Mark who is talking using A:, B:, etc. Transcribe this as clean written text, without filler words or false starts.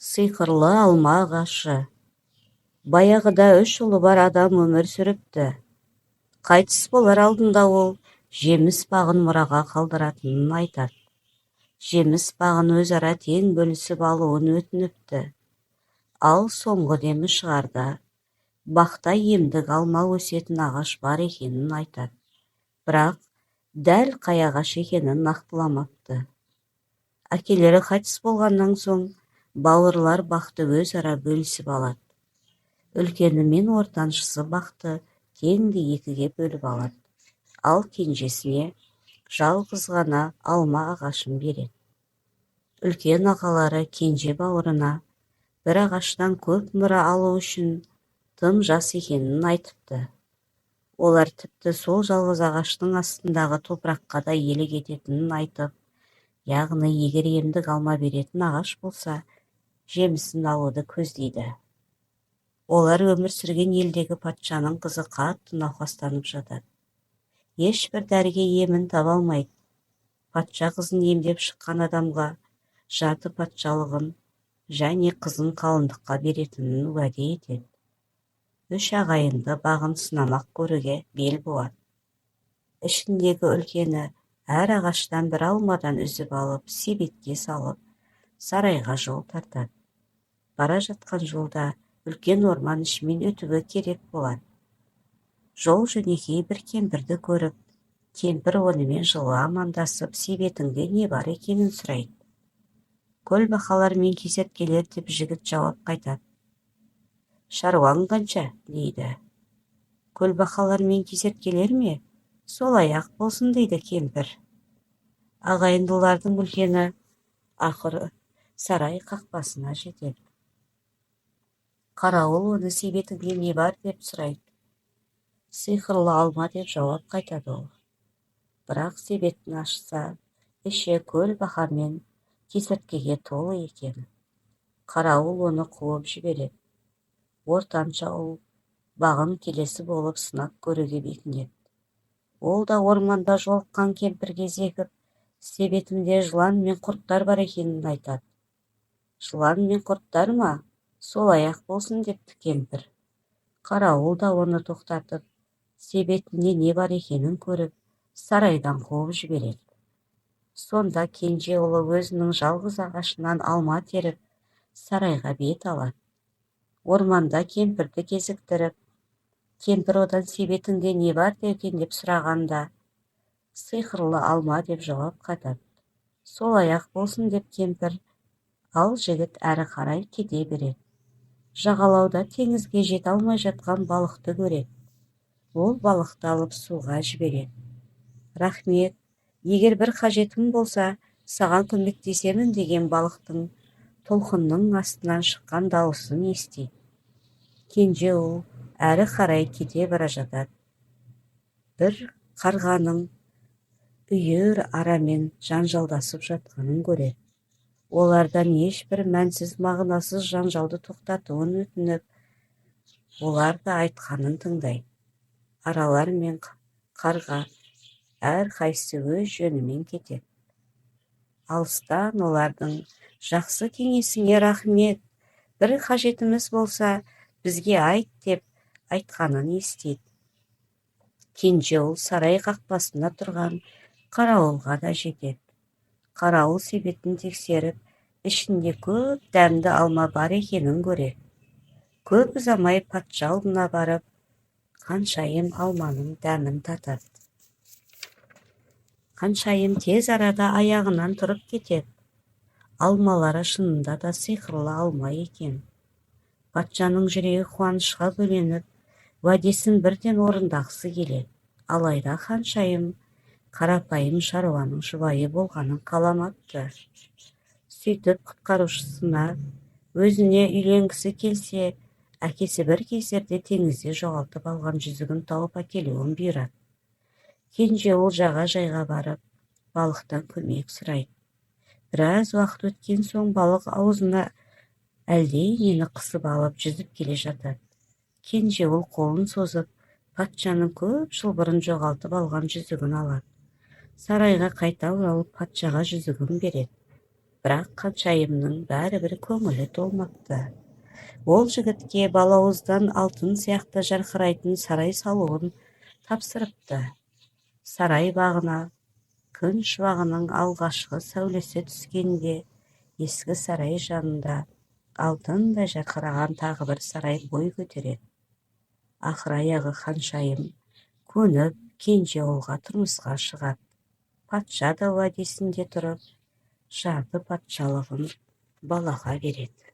A: Сыйқырлы алма ағашы. Баяғыда 3 ұлы бар адам өмір сүріпті. Қайтыс болар алдында ол жеміс бағын мұраға қалдыратынын айтады. Жеміс бағын өзара тең бөлісіп алуын өтініпті. Ал соңғы демі шығарда бақта емдік алма өсетін ағаш бар екенін айтады. Бірақ дәл қай ағаш екенін нақтыламапты. Әкелері қайтыс болғаннан соң бауырлар бақты өзара бөлісіп алады. Үлкені мен ортаншысы бақты теңді екіге бөліп алады. Ал кенжесіне жалғыз ғана алма ағашын береді. Үлкен ағалары кенже бауырына бір ағаштан көп мұра алу үшін тым жас екенін айтыпты. Олар тіпті сол жалғыз ағаштың астындағы топыраққа да иелік ететінін айтып, яғни егер емдік алма беретін ағаш болса, жемісін алуды көздейді. Олар өмір сүрген елдегі патшаның қызы қатты науқастанып жатады. Ешбір дәріге емін таба алмайды. Патша қызын емдеп шыққан адамға жарты патшалығын және қызын қалыңдыққа беретінін уәде етеді. 3 ағайынды бағын сынамақ көруге бел буады. Ішіндегі үлкені әр ағаштан бір алмадан үзіп алып, себетке салып, сарайға жол тартады. Бара жатқан жолда үлкен орман ішімен өтуі керек болады. Жол жөнекей бір кемпірді көріп, кемпір онымен жылы амандасып, себетіңде не бар екенін сұрайды. Көлбақалар мен кесерткелер деп жігіт жауап қайтады. Шаруаң қанша, дейді. Көлбақалар мен кесерткелер ме? Солай-ақ болсын, дейді кемпір. Ағайындылардың үлкені ақыры сарай қақпасына жетеді. Қарауыл оны себетіңде не бар деп сұрайды. Сиқырлы алма деп жауап қайтады ол. Бірақ себетін ашса, іші көлбақа мен кесерткеге толы екен. Қарауыл оны қуып жібереді. Ортанша ұл бағын келесі болып сынап көруге бекінеді. Ол да орманда жолыққан кемпірге зекіп, себетімде жылан мен құрттар бар екенін айтады. Жылан мен құрттар ма? Солай-ақ болсын, депті кемпір. Қарауыл да оны тоқтатып, себетінде не бар екенін көріп, сарайдан қуып жібереді. Сонда кенже ұлы өзінің жалғыз ағашынан алма теріп, сарайға бет алады. Орманда кемпірді кезіктіріп, кемпір одан себетіңде не бар екен деп сұрағанда, сиқырлы алма деп жауап қатады. Солай-ақ болсын, деп кемпір, ал жігіт әрі қарай кете береді. Жағалауда теңізге жете алмай жатқан балықты көреді. Ол балықты алып суға жібереді. Рахмет, егер бір қажетім болса, саған көмектесемін, деген балықтың толқынның астынан шыққан дауысын естиді. Кенже ұл әрі қарай кете бара жатады. Бір қарғаның үйір арамен жанжалдасып жатқанын көреді. Олардан ешбір мәнсіз мағынасыз жанжалды тоқтатуын өтініп, олар да айтқанын тыңдайды. Аралар мен қарға әр қайсы өз жөнімен кетеді. Алыстан олардың жақсы кеңесіңе рахмет, бір қажетіміз болса, бізге айт, деп айтқанын естиді. Кенже ұл сарай қақпасында тұрған қарауылға да жетеді. Қарауыл себетін тексеріп, ішінде көп дәмді алма бар екенін көреді. Көп ұзамай патша алдына барып, Қаншайым алманың дәмін татады. Қаншайым тез арада аяғынан тұрып кетеді. Алмалары шынында да сиқырлы алма екен. Патшаның жүрегі қуанышқа бөленіп, уәдесін бірден орындағысы келеді. Алайда Қаншайым қарапайым шаруаның жұбайы болғанын қаламапты. Сөйтіп құтқарушысына өзіне үйленгісі келсе, әкесі бір кездерде теңізде жоғалтып алған жүзігін тауып әкелуін бұйырады. Кенже ол жағажайға барып, балықтан көмек сұрайды. Біраз уақыт өткен соң балық аузына әлденені қысып алып жүзіп келе жатады. Кенже ол қолын созып, патшаның көп жыл бұрын жоғалтып алған жүзігін алады. Сарайға қайта оралып, патшаға жүзігін береді. Бірақ Ханшайымның бәрібір көңілі толмапты. Ол жігітке балауыздан алтын сияқты жарқырайтын сарай салуын тапсырыпты. Сарай бағына күн шуағының алғашқы сәулесі түскенде ескі сарай жанында алтындай жарқыраған тағы бір сарай бой көтереді. Ақыр аяғы Ханшайым көніп кенже ұлға тұрмысқа шығады. Патша да уәдесінде тұрып, жарты патшалығын балаға береді.